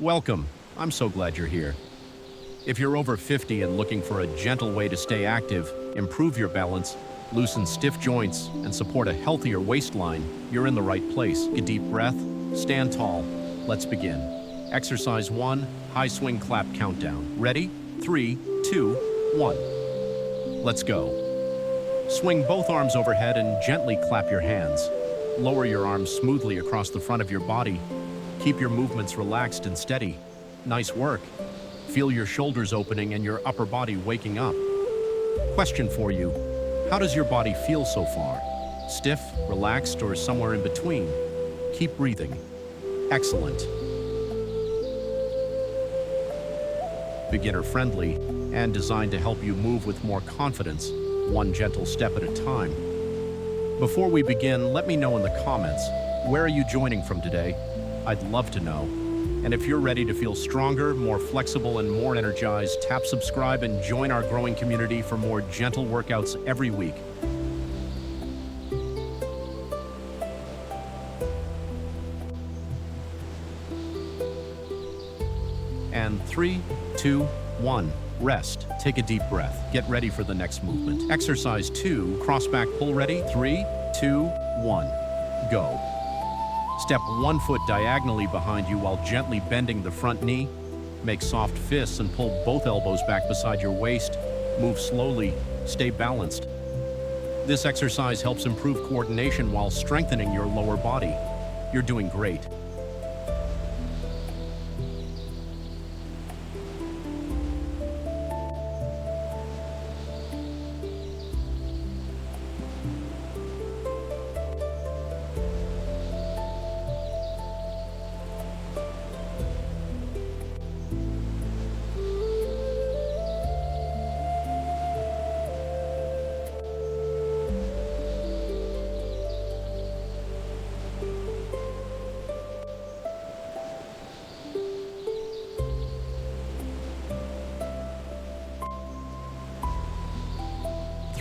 Welcome. I'm so glad you're here. If you're over 50 and looking for a gentle way to stay active, improve your balance, loosen stiff joints, and support a healthier waistline, you're in the right place. Take a deep breath, stand tall. Let's begin. Exercise 1, high swing clap countdown. Ready? 3, 2, 1. Let's go. Swing both arms overhead and gently clap your hands. Lower your arms smoothly across the front of your body. Keep your movements relaxed and steady. Nice work. Feel your shoulders opening and your upper body waking up. Question for you. How does your body feel so far? Stiff, relaxed, or somewhere in between? Keep breathing. Excellent. Beginner friendly and designed to help you move with more confidence, one gentle step at a time. Before we begin, let me know in the comments, where are you joining from today? I'd love to know. And if you're ready to feel stronger, more flexible, and more energized, tap subscribe and join our growing community for more gentle workouts every week. And 3, 2, 1, rest. Take a deep breath. Get ready for the next movement. Exercise 2, cross back pull. Ready? 3, 2, 1, go. Step one foot diagonally behind you while gently bending the front knee. Make soft fists and pull both elbows back beside your waist. Move slowly, stay balanced. This exercise helps improve coordination while strengthening your lower body. You're doing great.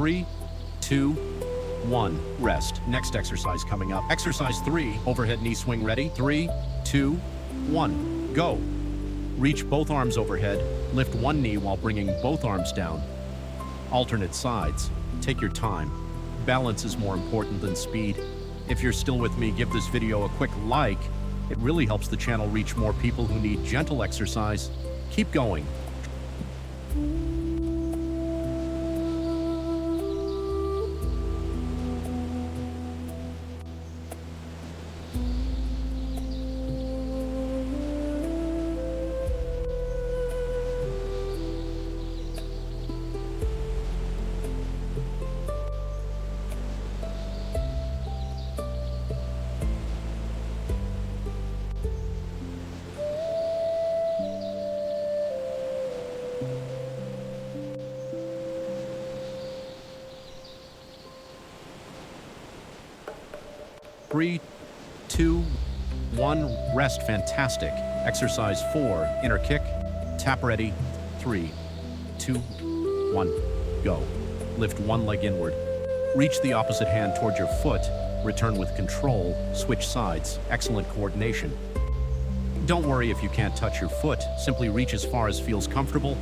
Three, 2, 1, rest. Next exercise coming up. Exercise 3, overhead knee swing. Ready? 3, 2, 1, go. Reach both arms overhead. Lift one knee while bringing both arms down. Alternate sides. Take your time. Balance is more important than speed. If you're still with me, give this video a quick like. It really helps the channel reach more people who need gentle exercise. Keep going. Three, 2, 1, rest. Fantastic. Exercise 4, inner kick. Tap. Ready? 3, 2, 1, go. Lift one leg inward. Reach the opposite hand toward your foot. Return with control. Switch sides. Excellent coordination. Don't worry if you can't touch your foot. Simply reach as far as feels comfortable.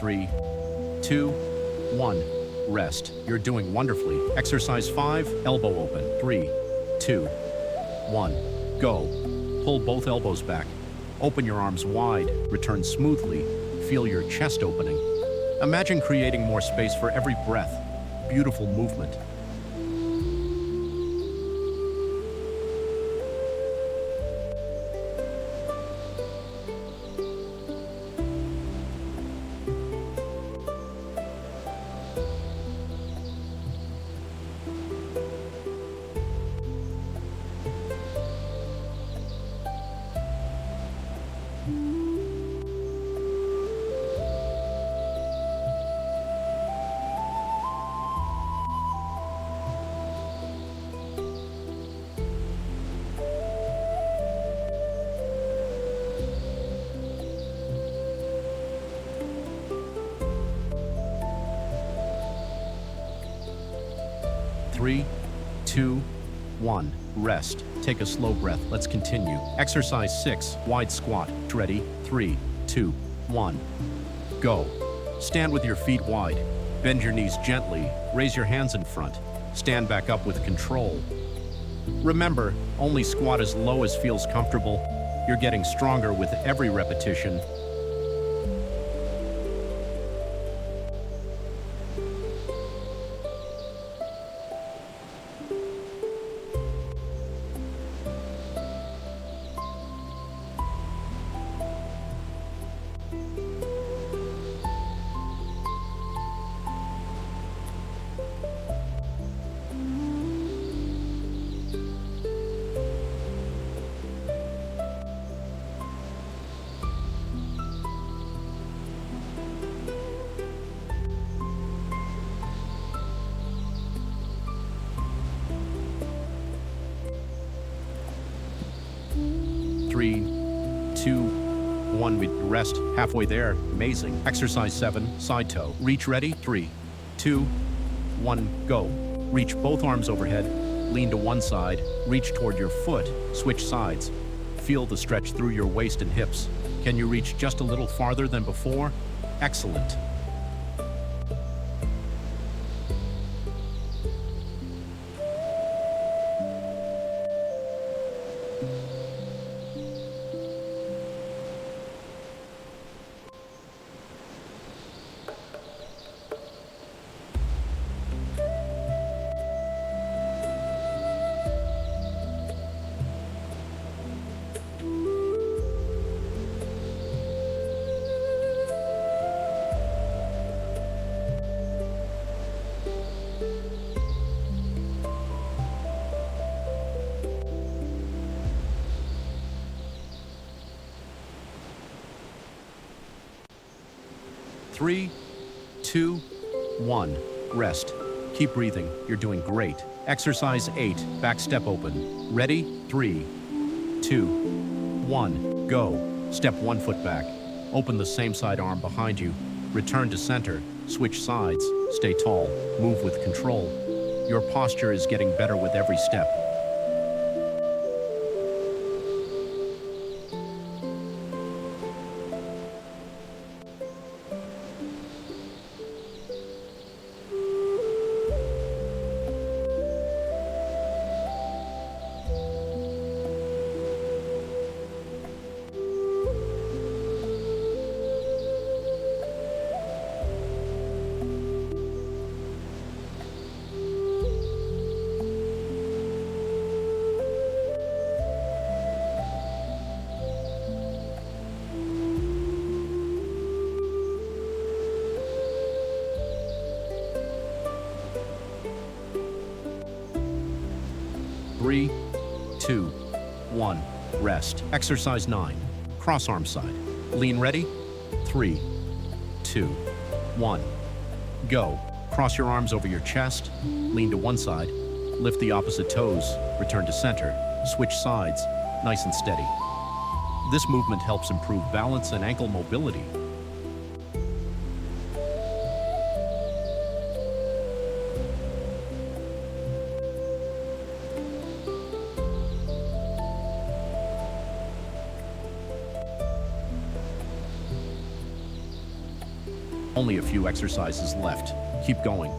Three, 2, 1, rest. You're doing wonderfully. Exercise 5, elbow open. 3, 2, 1, go. Pull both elbows back. Open your arms wide. Return smoothly. Feel your chest opening. Imagine creating more space for every breath. Beautiful movement. 3, 2, 1. Rest. Take a slow breath. Let's continue. Exercise 6. Wide squat. Ready? 3, 2, 1. Go. Stand with your feet wide. Bend your knees gently. Raise your hands in front. Stand back up with control. Remember, only squat as low as feels comfortable. You're getting stronger with every repetition. Three, 2, 1. We rest halfway there. Amazing. Exercise 7. Side toe. Reach. Ready? 3, 2, 1. Go. Reach both arms overhead. Lean to one side. Reach toward your foot. Switch sides. Feel the stretch through your waist and hips. Can you reach just a little farther than before? Excellent. Three, 2, 1. Rest. Keep breathing. You're doing great. Exercise 8. Back step open. Ready? 3, 2, 1. Go. Step one foot back. Open the same side arm behind you. Return to center. Switch sides. Stay tall. Move with control. Your posture is getting better with every step. Three, 2, 1. Rest. Exercise 9. Cross arm side. Lean. Ready? 3, 2, 1. Go. Cross your arms over your chest. Lean to one side. Lift the opposite toes. Return to center. Switch sides. Nice and steady. This movement helps improve balance and ankle mobility. Only a few exercises left. Keep going.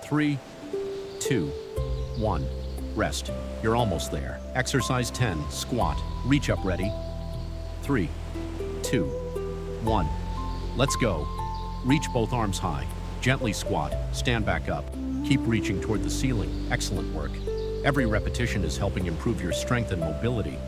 Three, 2, 1. Rest. You're almost there. Exercise 10. Squat. Reach up. Ready? 3, 2, 1. Let's go. Reach both arms high. Gently squat. Stand back up. Keep reaching toward the ceiling. Excellent work. Every repetition is helping improve your strength and mobility.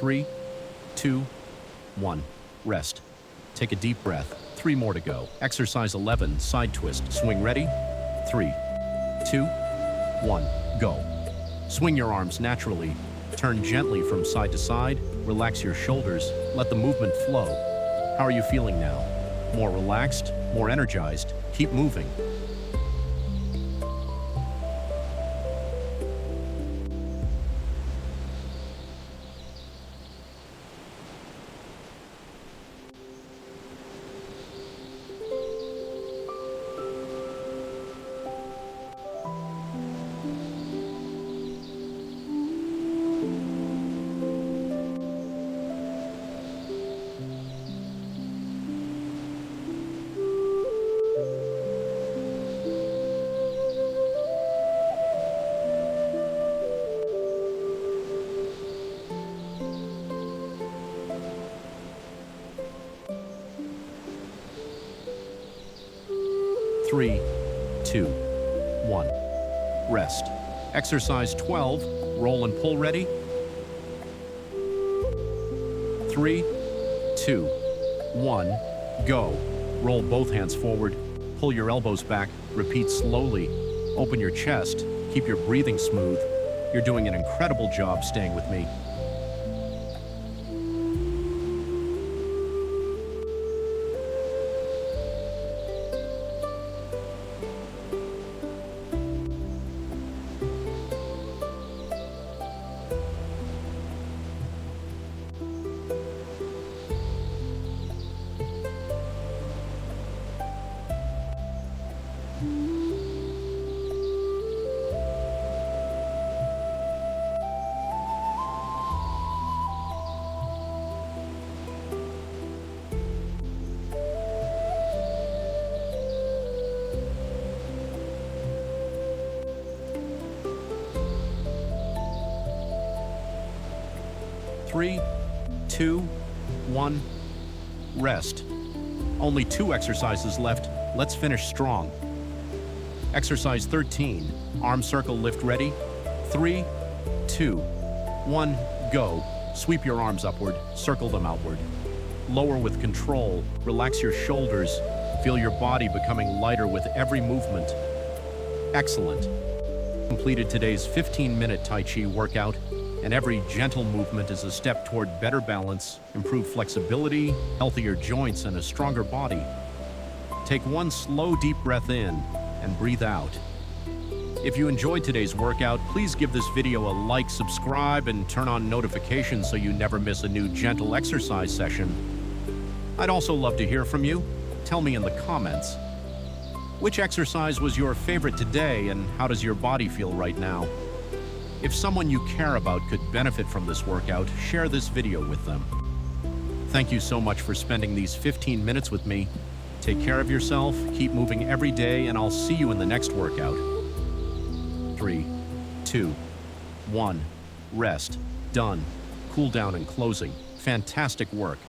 3, 2, 1. Rest. Take a deep breath. 3 more to go. Exercise 11, side twist. Swing ready? 3, 2, 1. Go. Swing your arms naturally. Turn gently from side to side. Relax your shoulders. Let the movement flow. How are you feeling now? More relaxed? More energized? Keep moving. Three, 2, 1. Rest. Exercise 12, roll and pull ready? 3, 2, 1, go. Roll both hands forward, pull your elbows back, repeat slowly. Open your chest, keep your breathing smooth. You're doing an incredible job staying with me. Three, 2, 1, rest. Only 2 exercises left. Let's finish strong. Exercise 13, arm circle lift ready? 3, 2, 1, go. Sweep your arms upward, circle them outward. Lower with control, relax your shoulders. Feel your body becoming lighter with every movement. Excellent. Completed today's 15-minute Tai Chi workout, and every gentle movement is a step toward better balance, improved flexibility, healthier joints, and a stronger body. Take one slow, deep breath in and breathe out. If you enjoyed today's workout, please give this video a like, subscribe, and turn on notifications so you never miss a new gentle exercise session. I'd also love to hear from you. Tell me in the comments. Which exercise was your favorite today, and how does your body feel right now? If someone you care about could benefit from this workout, share this video with them. Thank you so much for spending these 15 minutes with me. Take care of yourself, keep moving every day, and I'll see you in the next workout. 3, 2, 1, rest. Done. Cool down and closing. Fantastic work.